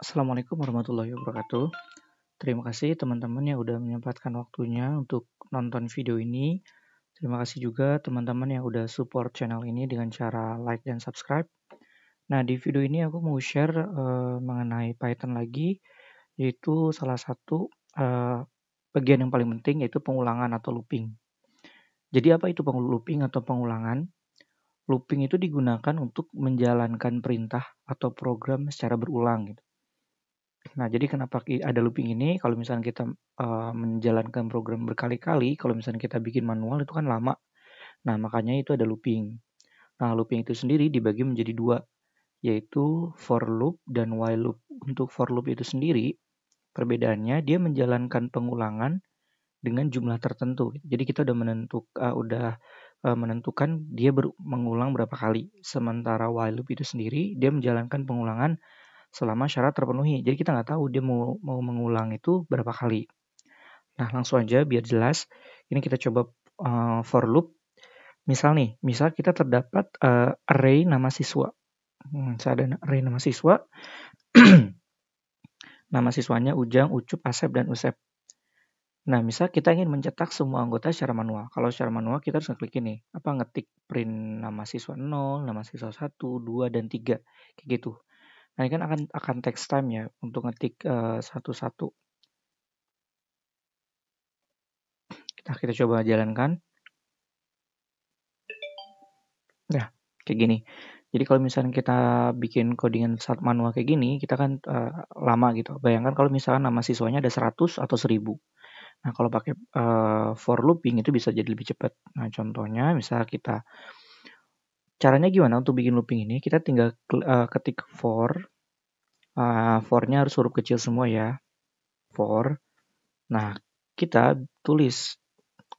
Assalamualaikum warahmatullahi wabarakatuh. Terima kasih teman-teman yang udah menyempatkan waktunya untuk nonton video ini. Terima kasih juga teman-teman yang udah support channel ini dengan cara like dan subscribe. Nah, di video ini aku mau share mengenai Python lagi, yaitu salah satu bagian yang paling penting yaitu pengulangan atau looping. Jadi apa itu looping atau pengulangan? Looping itu digunakan untuk menjalankan perintah atau program secara berulang gitu. Nah, jadi kenapa ada looping ini, kalau misalnya kita, menjalankan program berkali-kali, kalau misalnya kita bikin manual itu kan lama. Nah, makanya itu ada looping. Nah, looping itu sendiri dibagi menjadi 2, yaitu for loop dan while loop. Untuk for loop itu sendiri, perbedaannya dia menjalankan pengulangan dengan jumlah tertentu. Jadi kita udah menentukan dia mengulang berapa kali. Sementara while loop itu sendiri, dia menjalankan pengulangan selama syarat terpenuhi. Jadi kita nggak tahu dia mau mengulang itu berapa kali. Nah, langsung aja biar jelas. Ini kita coba for loop. Misal kita terdapat array nama siswa. Saya ada array nama siswa. Nama siswanya Ujang, Ucup, Asep, dan Usep. Nah, misal kita ingin mencetak semua anggota secara manual. Kalau secara manual kita harus ngeklik ini. Ngetik print nama siswa 0, nama siswa 1, 2, dan 3. Kayak gitu. Nah, ini kan akan text time ya untuk ngetik satu-satu. Kita coba jalankan. Nah, kayak gini. Jadi kalau misalnya kita bikin codingan manual kayak gini, kita kan lama gitu. Bayangkan kalau misalnya nama siswanya ada 100 atau 1000. Nah, kalau pakai for looping itu bisa jadi lebih cepat. Nah, contohnya misalnya caranya gimana untuk bikin looping ini? Kita tinggal ketik for. For-nya harus huruf kecil semua ya. For. Nah, kita tulis.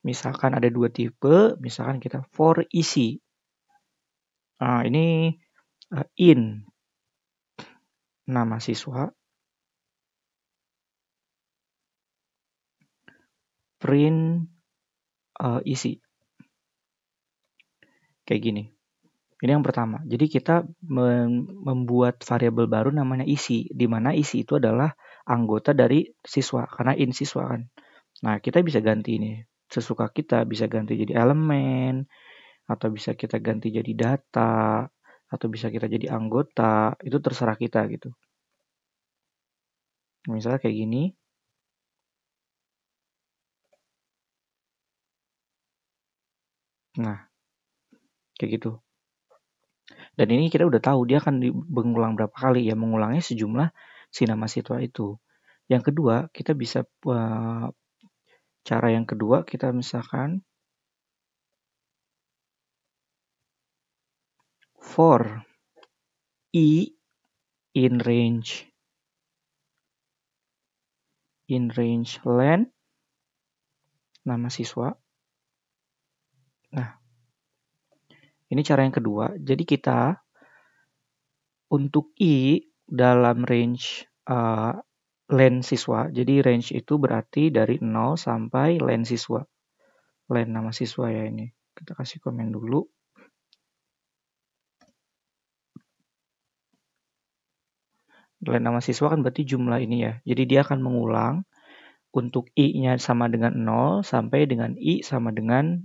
Misalkan ada 2 tipe, misalkan kita for isi. Nah, ini in nama siswa, print isi. Kayak gini. Ini yang pertama. Jadi kita membuat variabel baru namanya isi, di mana isi itu adalah anggota dari siswa, karena in siswa kan. Nah, kita bisa ganti ini sesuka kita, bisa ganti jadi elemen, atau bisa kita ganti jadi data, atau bisa kita jadi anggota, itu terserah kita gitu. Misalnya kayak gini. Nah, kayak gitu. Dan ini kita udah tahu dia akan mengulang berapa kali ya, mengulangnya sejumlah si nama siswa itu. Yang kedua, kita bisa cara yang kedua kita misalkan for i in range len nama siswa. Nah, ini cara yang kedua. Jadi kita untuk i dalam range len siswa. Jadi range itu berarti dari 0 sampai len siswa. Len nama siswa ya ini. Kita kasih komen dulu. Len nama siswa kan berarti jumlah ini ya. Jadi dia akan mengulang untuk i-nya sama dengan 0 sampai dengan i sama dengan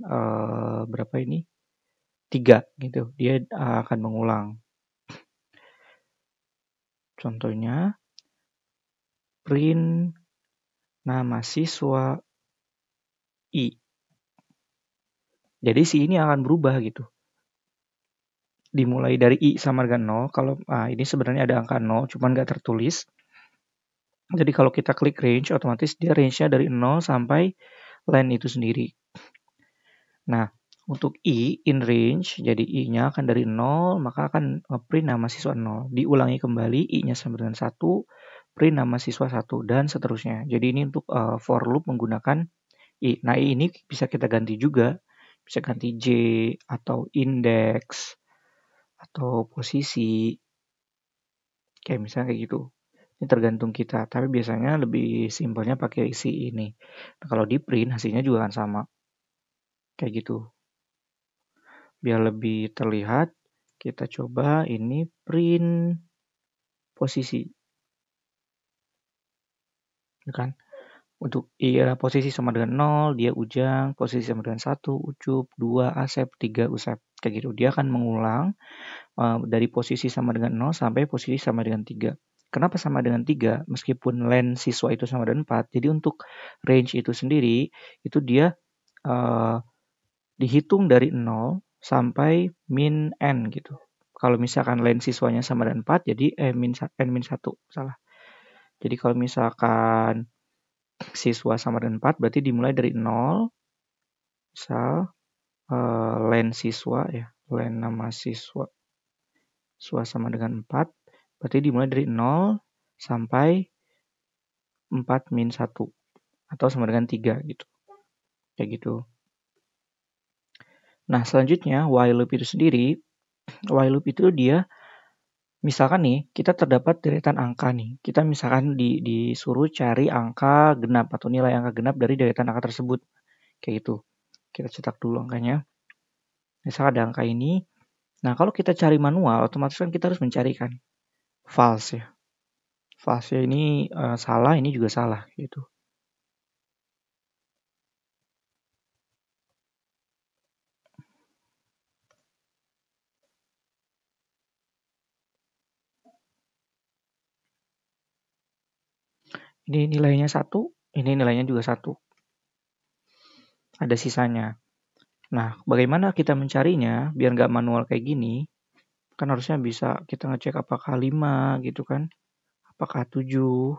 berapa ini? 3 gitu. Dia akan mengulang. Contohnya print nama siswa i. Jadi si ini akan berubah gitu. Dimulai dari i sama dengan 0. Kalau ini sebenarnya ada angka 0 cuman nggak tertulis. Jadi kalau kita klik range, otomatis dia range-nya dari 0 sampai len itu sendiri. Nah, untuk i in range, jadi i-nya akan dari 0, maka akan print nama siswa 0. Diulangi kembali, i-nya sama dengan 1, print nama siswa 1, dan seterusnya. Jadi ini untuk for loop menggunakan i. Nah, i ini bisa kita ganti juga. Bisa ganti j, atau index, atau posisi. Kayak misalnya kayak gitu. Ini tergantung kita, tapi biasanya lebih simpelnya pakai isi ini. Nah, kalau di print hasilnya juga akan sama. Kayak gitu. Biar lebih terlihat, kita coba ini print posisi. kan? Untuk posisi sama dengan 0, dia Ujang, posisi sama dengan 1, Ucup, 2, Asep, 3, Usep. Kayak gitu. Dia akan mengulang dari posisi sama dengan 0 sampai posisi sama dengan 3. Kenapa sama dengan 3? Meskipun len siswa itu sama dengan 4, jadi untuk range itu sendiri, itu dia dihitung dari 0 sampai min n gitu. Kalau misalkan len siswanya sama dengan 4, jadi n-1, salah. Jadi kalau misalkan siswa sama dengan 4, berarti dimulai dari 0, misal len siswa ya, len nama siswa sama dengan 4, berarti dimulai dari 0 sampai 4 min 1, atau sama dengan 3 gitu. Kayak gitu. Nah, selanjutnya while loop itu sendiri, while loop itu dia, misalkan nih, kita terdapat deretan angka nih. Kita misalkan disuruh cari angka genap atau nilai angka genap dari deretan angka tersebut. Kayak gitu. Kita cetak dulu angkanya. Misalkan ada angka ini. Nah, kalau kita cari manual, otomatis kan kita harus mencarikan false ya. False ya ini salah, ini juga salah gitu. Ini nilainya 1, ini nilainya juga 1. Ada sisanya. Nah, bagaimana kita mencarinya biar nggak manual kayak gini? Kan harusnya bisa kita ngecek apakah 5 gitu kan, apakah 7.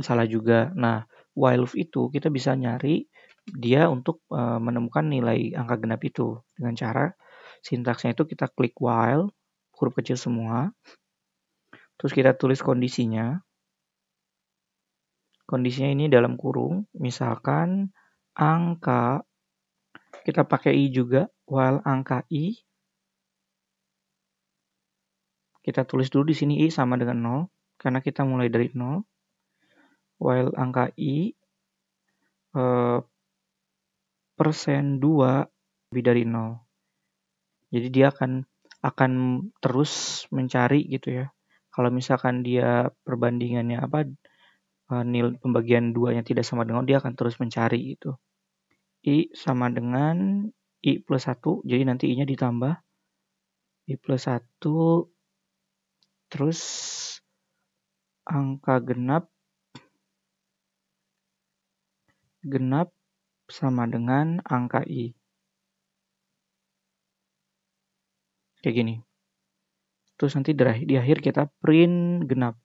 Salah juga. Nah, while loop itu kita bisa nyari dia untuk menemukan nilai angka genap itu dengan cara sintaksnya itu kita klik while, huruf kecil semua, terus kita tulis kondisinya. Kondisinya ini dalam kurung, misalkan angka, kita pakai i juga, while angka i, kita tulis dulu di sini i sama dengan 0, karena kita mulai dari 0. While angka i persen 2 lebih dari 0. Jadi dia akan terus mencari gitu ya. Kalau misalkan dia perbandingannya nilai pembagian 2-nya tidak sama dengan 0, dia akan terus mencari gitu. I sama dengan I plus 1, jadi nanti I-nya ditambah. I plus 1, terus angka genap sama dengan angka I. Kayak gini. Terus nanti di akhir kita print genap.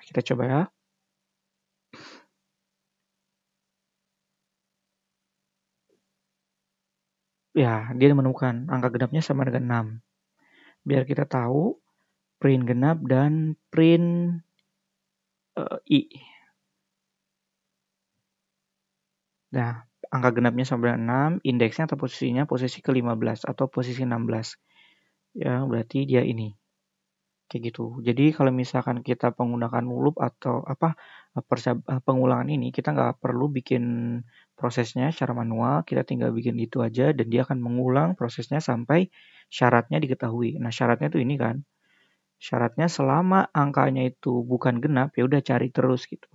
Kita coba ya. Ya, dia menemukan angka genapnya sama dengan 6. Biar kita tahu print genap dan print I. Nah, angka genapnya sama dengan 6, indeksnya atau posisinya posisi ke-15 atau posisi 16. Ya, berarti dia ini. Kayak gitu. Jadi kalau misalkan kita menggunakan loop atau pengulangan ini, kita nggak perlu bikin prosesnya secara manual, kita tinggal bikin itu aja dan dia akan mengulang prosesnya sampai syaratnya diketahui. Nah, syaratnya tuh ini kan. Syaratnya selama angkanya itu bukan genap, ya udah cari terus gitu.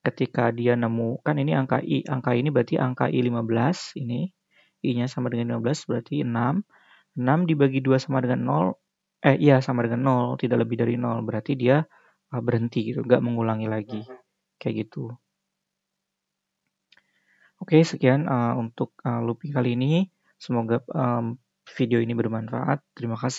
Ketika dia nemu, kan ini angka I, angka ini berarti angka I 15, ini I-nya sama dengan 15 berarti 6. 6 dibagi 2 sama dengan 0, sama dengan 0, tidak lebih dari 0. Berarti dia berhenti gitu, nggak mengulangi lagi. Kayak gitu. Oke, sekian untuk looping kali ini. Semoga video ini bermanfaat. Terima kasih.